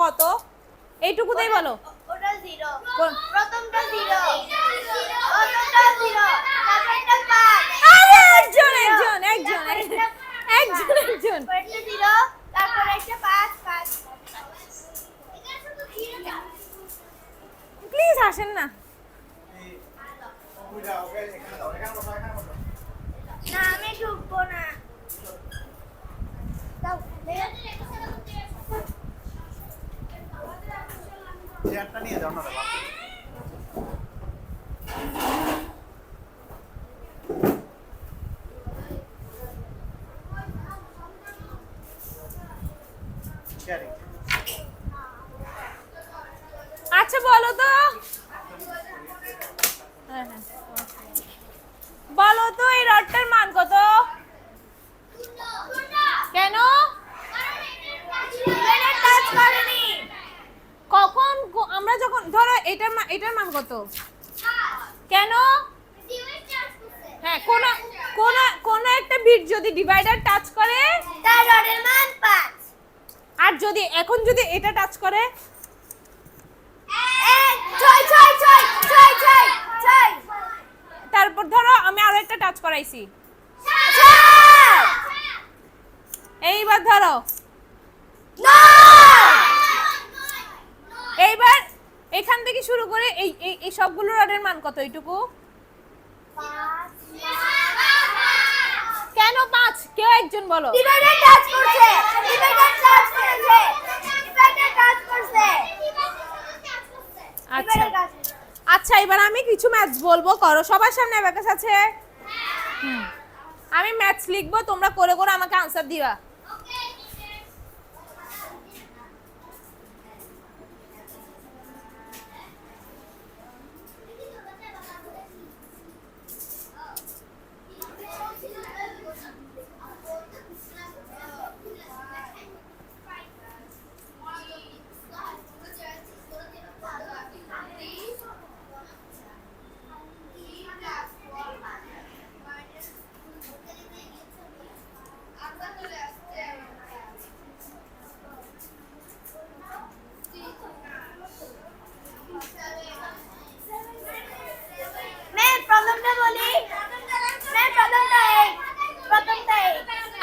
কত এইটুকুতেই বলো ওটা 0 প্রথমটা 0 প্রথমটা 0 তারপরটা 5 আরে একজন একজন একজন একজন একজন পরেরটা 0 তারপর একটা 5 5 প্লিজ আসেন না না আমি ঢুকবো না দাও চেয়ারটা নিয়ে যাও না বাবা আচ্ছা বলো তো বলো তো এই রডটার মান কত কেন টাচ করেনি কখন আমরা যখন ধরো এটার মান কত কেন হ্যাঁ কোন কোন কোন একটা বিট যদি ডিভাইডার টাচ করে তার রডের মান 5 আর যদি এখন যদি এটা টাচ করে 6 তারপর ধরো আমি আরো একটা টাচ করাইছি এইবার ধরো এইবার এখান থেকে শুরু করে এই এই সবগুলো রডের মান কত এইটুকু কেন 5 কেউ একজন বলো ডিভাইডার টাচ করছে ডিভাইডার টাচ করেছে ডিভাইডার টাচ করছে আচ্ছা আচ্ছা এবার আমি কিছু ম্যাথস বলবো করো সবার সামনে অ্যাবাকাস আছে আমি ম্যাথস লিখবো তোমরা করে করে আমাকে আনসার দিবা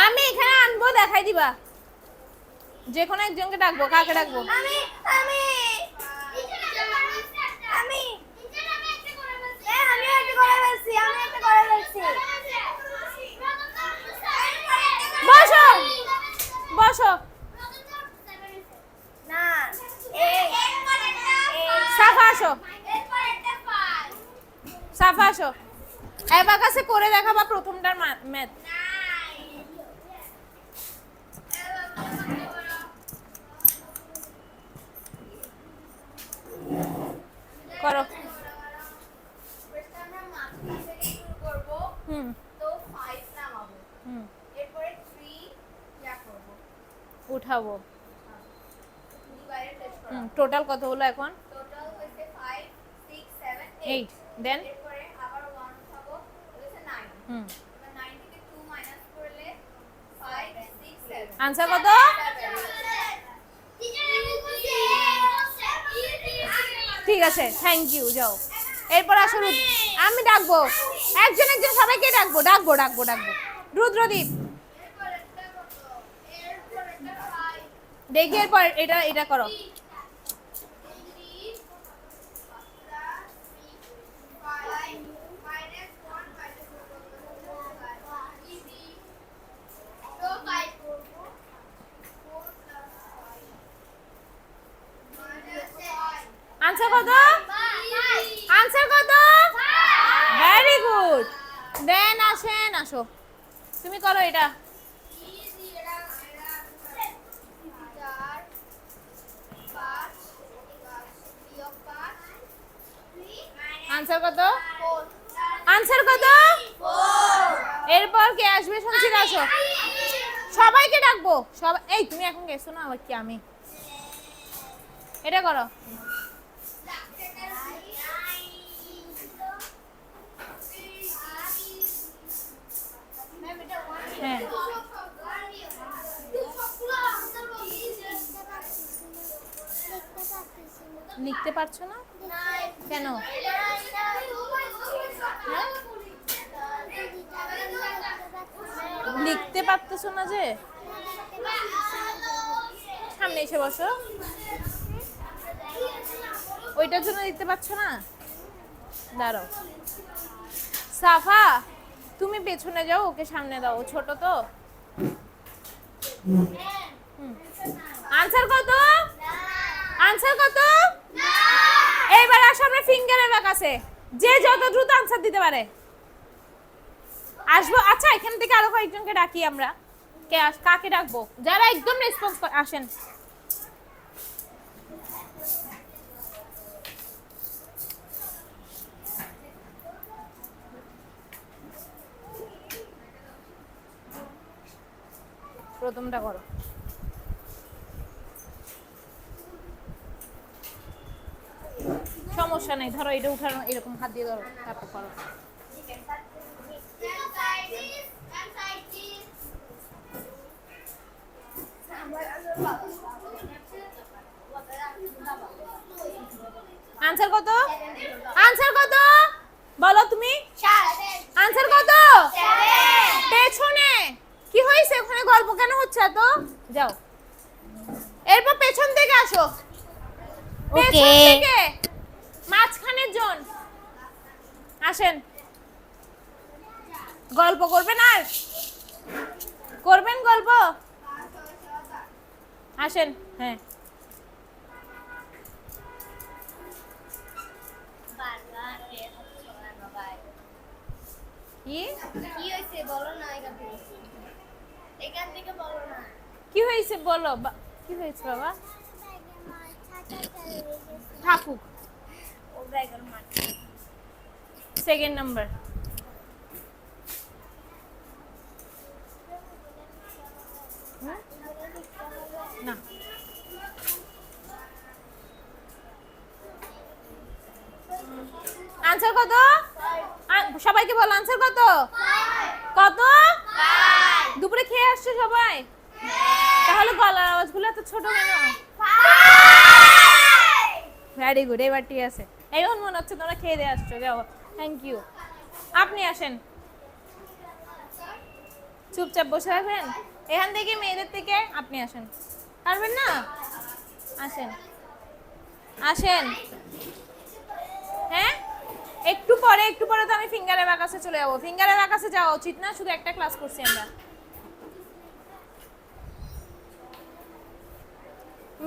আমি এখানে আনবো দেখাই দিবা যে কোনো একজনকে ডাকবো কাকে ডাকবো আমি আমি আমি আমি একটা করে ফেলছি আমি একটা করে ফেলছি বসো বসো না এই সাফা আসো সাফা আসো অ্যাবাকাসে করে দেখাবা প্রথমটার ম্যাথ করো উঠাবো টোটাল কত হলো এখন 8 দেন আনসার কত ঠিক আছে থ্যাংক ইউ যাও এরপর আসো আমি ডাকবো একজন একজন সবাইকে ডাকবো ডাকবো ডাকবো ডাকবো রুদ্রদীপ দেখি এরপর এটা এটা করো আনসার কত আনসার কত ভেরি গুড দেন আসেন আসো তুমি করো এটা আনসার কত আনসার কত এরপর কে আসবে শুনছি আসো সবাইকে ডাকবো সবাই এই তুমি এখন গেছো না আবার কি আমি এটা করো হ্যাঁ লিখতে পারছো না কেন? হ্যাঁ? লিখতে পারতেছো না যে? সামনে এসে বসো। ওইটার জন্য লিখতে পারছো না? দাঁড়াও। সাফা তুমি পেছনে যাও, ওকে সামনে দাও, ও ছোট তো। আনসার কত? আনসার কত? এইবার আসো আমরা ফিঙ্গারের কাছে, যে যত দ্রুত আনসার দিতে পারে আসবো। আচ্ছা এখান থেকে আরো কয়েকজনকে ডাকি আমরা। কাকে ডাকবো? যারা একদম রেসপন্স আসেন। প্রথমটা করো। সমস্যা নেই, ধরো এটা উঠানো, এরকম হাত দিয়ে ধরো, তারপর করো। আনসার কত? আনসার কত বলো তুমি? আনসার কত? পেছনে কি হয়েছে? ওখানে গল্প কেন হচ্ছে এত? যাও, এরপর পেছন থেকে আসো। পেছন থেকে মাঝখানের জন আসেন। গল্প করবেন? আর করবেন গল্প? আসেন। হ্যাঁ কি হয়েছে বলো না, এখান থেকে বলো না। কি হয়েছে বলো? কি হয়েছে বাবা? থাকুক। ও ব্যাগের মাঠ। Second number. না আনসার কত? সবাইকে বলো আনসার কত? কত? দুপুরে খেয়ে আসছো সবাই? তাহলে গলার আওয়াজগুলো এত ছোট কেন? ভেরি গুড, এবার ঠিক আছে। এখন মনে হচ্ছে তোমরা খেয়ে দিয়ে আসছো। যাও, থ্যাংক ইউ। আপনি আসেন, চুপচাপ বসে থাকবেন। এখান থেকে মেয়েদের থেকে আপনি আসেন। পারবেন না? আসেন আসেন। হ্যাঁ একটু পরে তো আমি ফিঙ্গারের কাছে চলে যাবো। ফিঙ্গারের কাছে যাওয়া উচিত না, শুধু একটা ক্লাস করছি আমরা।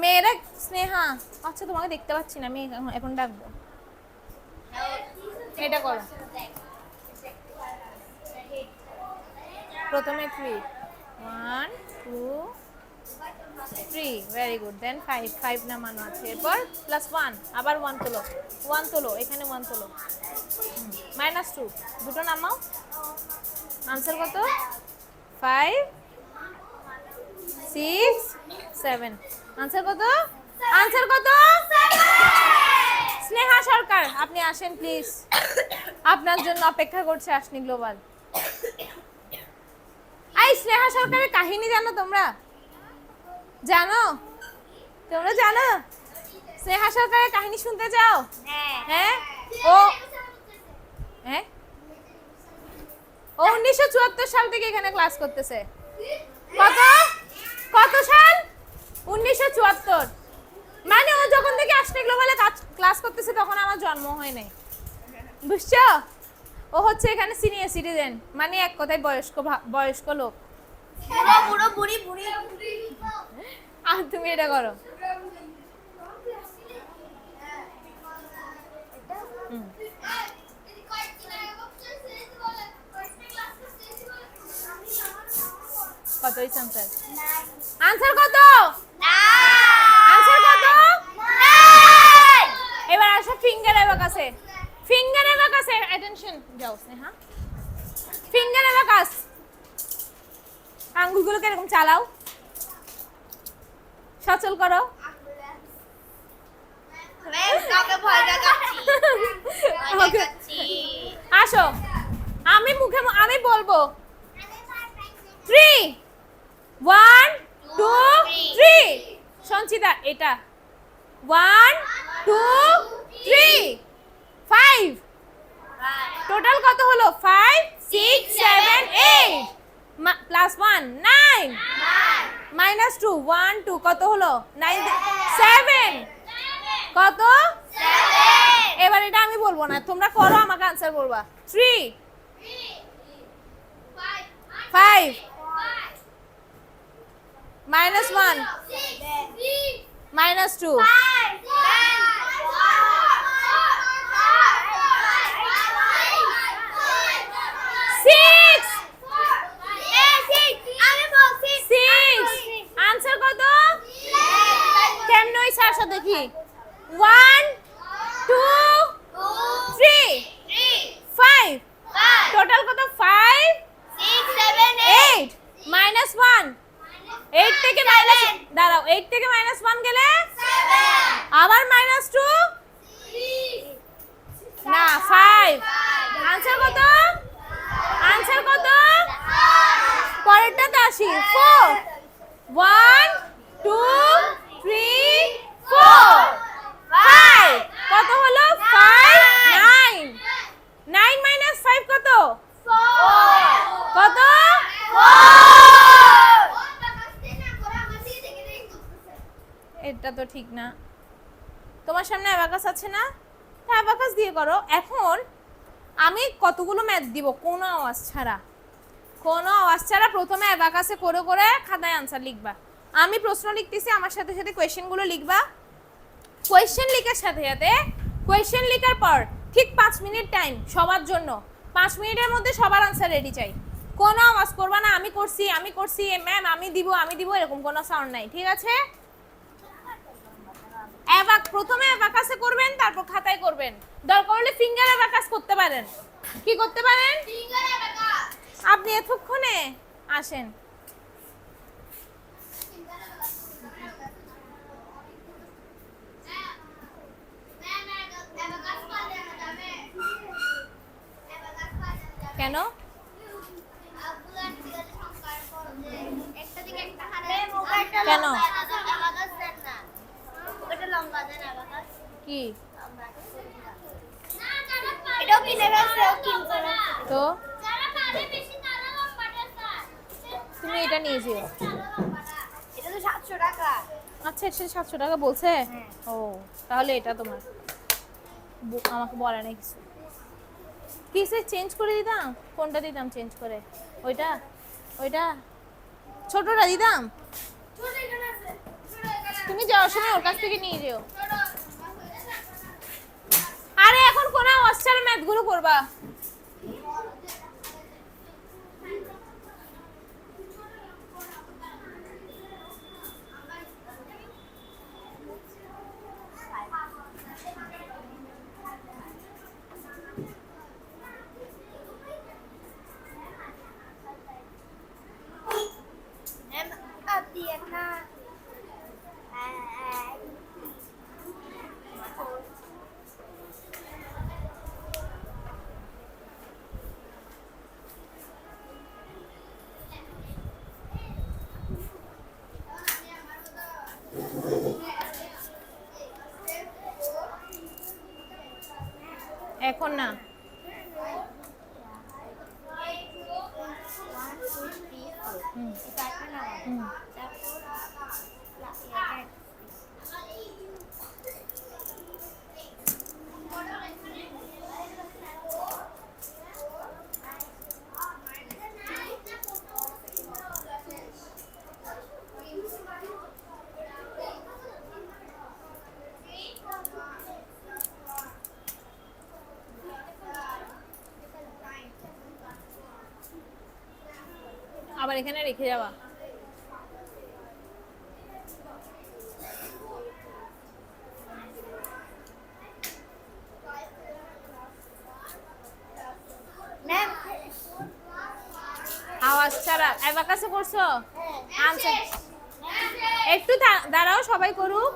মেয়েরা স্নেহা, আচ্ছা তোমাকে দেখতে পাচ্ছি না, আমি এখন ডাকবো। এটা করো। প্রথমে 3 1 2 3 ভেরি গুড। দেন 5 নামানো আছে, এরপর +1 আবার 1 তোলো, 1 তোলো, এখানে 1 তোলো, -2 দুটো নামাও। আনসার কত? 5 6 7। আনসার কত? আনসার কত? স্নেহা সরকার আপনি আসেন প্লিজ, আপনার জন্য অপেক্ষা করছে আসনি গ্লোবাল। এই স্নেহা সরকারের কাহিনী জানো তোমরা? জানো? তোমরা জানো স্নেহা সরকারের কাহিনী শুনতে চাও? হ্যাঁ ও হ্যাঁ ও 1974 সাল থেকে এখানে ক্লাস করতেছে। কত সাল? 1974। মানে ও যখন থেকে আসলে গ্লোবালে ক্লাস করতেছে তখন আমার জন্ম হয় নাই, বুঝছো? ও হচ্ছে এখানে সিনিয়র সিটিজেন, মানে এক কথায় বয়স্ক লোক। বুড়ো বুড়ি বুড়ি। আর তুমি এটা করো। কত হয়েছে আনসার? আনসার কত? আনসার কত? এবার আসো ফিঙ্গারের কাছে। ফিঙ্গারের কাছে অ্যাটেনশন, যাও স্নেহা। ফিঙ্গারের কাছে আঙ্গুলগুলোকে এরকম চালাও, সচল করো। আসো, আমি বলবো 3 1 2 3। সঞ্চিতা এটা 1 2 3 5 টোটাল কত হলো 5 6 7 8 প্লাস 1 9 মাইনাস 2 1 2 কত হলো 9 7 কত 7 এবার এটা আমি বলবো না তোমরা করো আমাকে आंसर বলবা 3 5 minus 1 minus 2 आंसर কত কেমন হইছে আসো দেখি 1 2 3 5 টোটাল কত 5 8 minus 1 8 থেকে মাইনাস দাঁড়াও 8 থেকে মাইনাস 1 গেলে 7 আবার মাইনাস 2 না 5 आंसर কত आंसर কত পরেরটাতে আসি 4 1 2 3 4 5 কত হলো 5 9 9 মাইনাস 5 কত কত 4 এটা তো ঠিক না তোমার সামনে অ্যাবাকাস আছে না তা অ্যাবাকাস দিয়ে করো এখন আমি কতগুলো ম্যাথ দিব কোনো আওয়াজ ছাড়া প্রথমে অ্যাবাকাসে করে করে খাতায় आंसर লিখবা আমি প্রশ্ন লিখতেছি আমার সাথে সাথে কোশ্চেনগুলো লিখবা কোশ্চেন লেখার সাথে সাথে কোশ্চেন লেখার পর ঠিক 5 মিনিট টাইম সবার জন্য 5 মিনিটের মধ্যে সবার आंसर রেডি চাই কোনো আওয়াজ করবা না আমি করছি ম্যাম আমি দিব এরকম কোনো সাউন্ড নাই ঠিক আছে প্রথমে অ্যাবাকাসে করবেন তারপর খাতায় করবেন দরকার হলে ফিঙ্গার অ্যাবাকাস করতে পারেন কি করতে পারেন ফিঙ্গার অ্যাবাকাস আপনি এতক্ষণে আসেন কেন কেন কি এটাও কিনে ফেলছে ও কিনতে তো তুমি এটা নিয়ে যেও এটা তো 700 টাকা আচ্ছা এটা 700 টাকা বলছে ও তাহলে এটা তোমার আমাকে বলে না কিছু কিসে চেঞ্জ করে দিতাম কোনটা দিতাম চেঞ্জ করে ওইটা ছোটটা দিতাম তুমি যাওয়ার সময় ওর কাছ থেকে নিয়ে যেও আরে এখন কোন অস্টার ম্যাথ গুলো করবা এখন না আবার এখানে রেখে যাওয়া আওয়াজ ছাড়া অ্যাবাকাসে করছো আনসার একটু দাঁড়াও সবাই করুক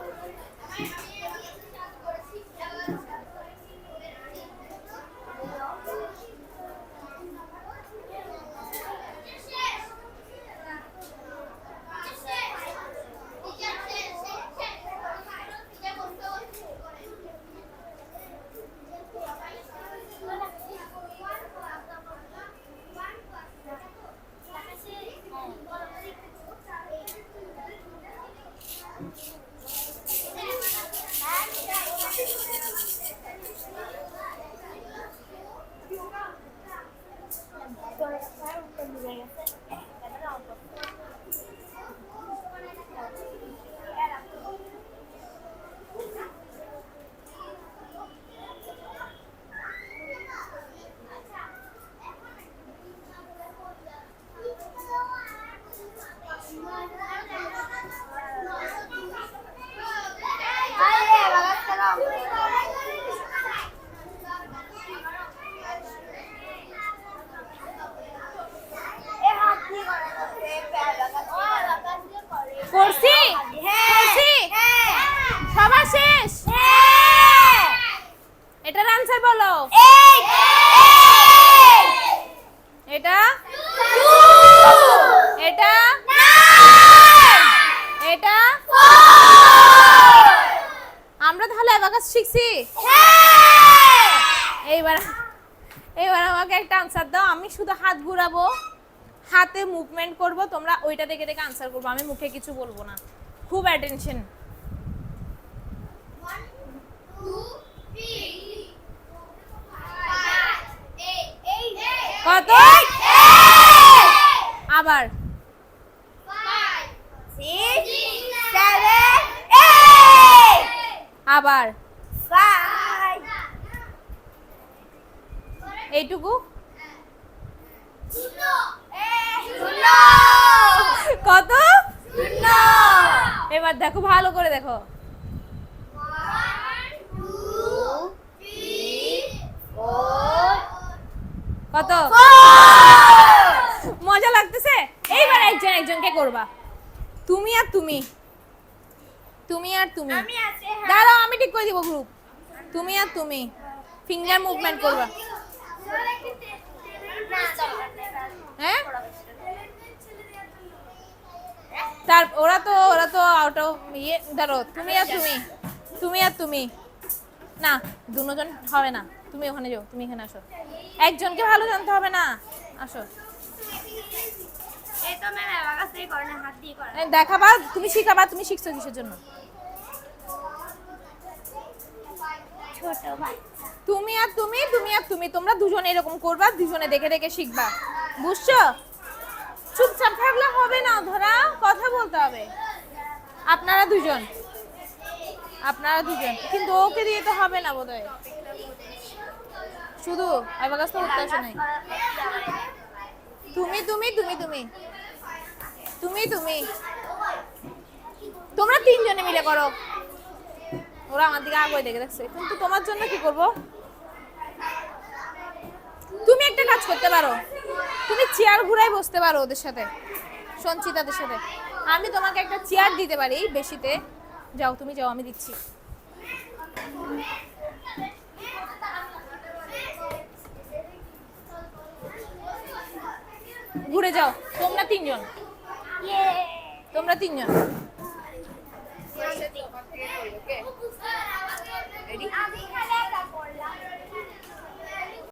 শেষ। এটার আনসার বলো। এটা এটা এটা আমরা তাহলে অ্যাবাকাস শিখছি। এইবার এইবার আমাকে একটা আনসার দাও। আমি শুধু হাত ঘুরাবো, হাতে মুভমেন্ট করব, তোমরা ওইটা দেখে দেখে আনসার করবো। আমি মুখে কিছু বলবো না। খুব অ্যাটেনশন। 1 2 3 কত? আবার 5 6 7 8 আবার 5 এইটুকু কত? এবার দেখো, ভালো করে দেখো। 1 2 3 4 কত? মজা লাগতেছে? এইবার একজন একজনকে করবা। তুমি আর তুমি, তুমি আর তুমি। আমি আছে দাঁড়াও, আমি ঠিক করে দিব গ্রুপ। তুমি আর তুমি ফিঙ্গার মুভমেন্ট করবা। হ্যাঁ, তার ওরা তো আউট অফ ইয়ে। ধরো তুমি আর তুমি, তুমি আর তুমি। না, দুজন হবে না। তুমি ওখানে যাও, তুমি এখানে আসো। একজনকে ভালো জানতে হবে না, আসো। এই তো ম্যাম আমার কাছেই করে না, হাত দিয়ে করে। দেখাবা, তুমি শিখাবা। তুমি শিখছো কিসের জন্য? ছোট ভাই তুমি আর তুমি, তুমি আর তুমি, তোমরা দুজন এরকম করবা, দুজনে দেখে দেখে শিখবা। বুঝছো? চুপচাপ থাকলে হবে না, ধরা কথা বলতে হবে। আপনারা দুজন, আপনারা দুজন, কিন্তু ওকে দিয়ে তো হবে না বোধহয়। শুধু আমার কাছে তো উঠতে আসে নাই। তুমি তুমি তুমি তুমি তুমি তুমি তোমরা তিনজনে মিলে করো। ওরা আমার দিকে আগে দেখে দেখছে, কিন্তু তোমার জন্য কি করব? তুমি একটা কাজ করতে পারো, তুমি চেয়ার ঘুরাই বসতে পারো ওদের সাথে, সঞ্চিতাদের সাথে। আমি তোমাকে একটা চেয়ার দিতে পারি বেশিতে। যাও, তুমি যাও, আমি দিচ্ছি। ঘুরে যাও। তোমরা তিনজন, তোমরা তিনজন। রেডি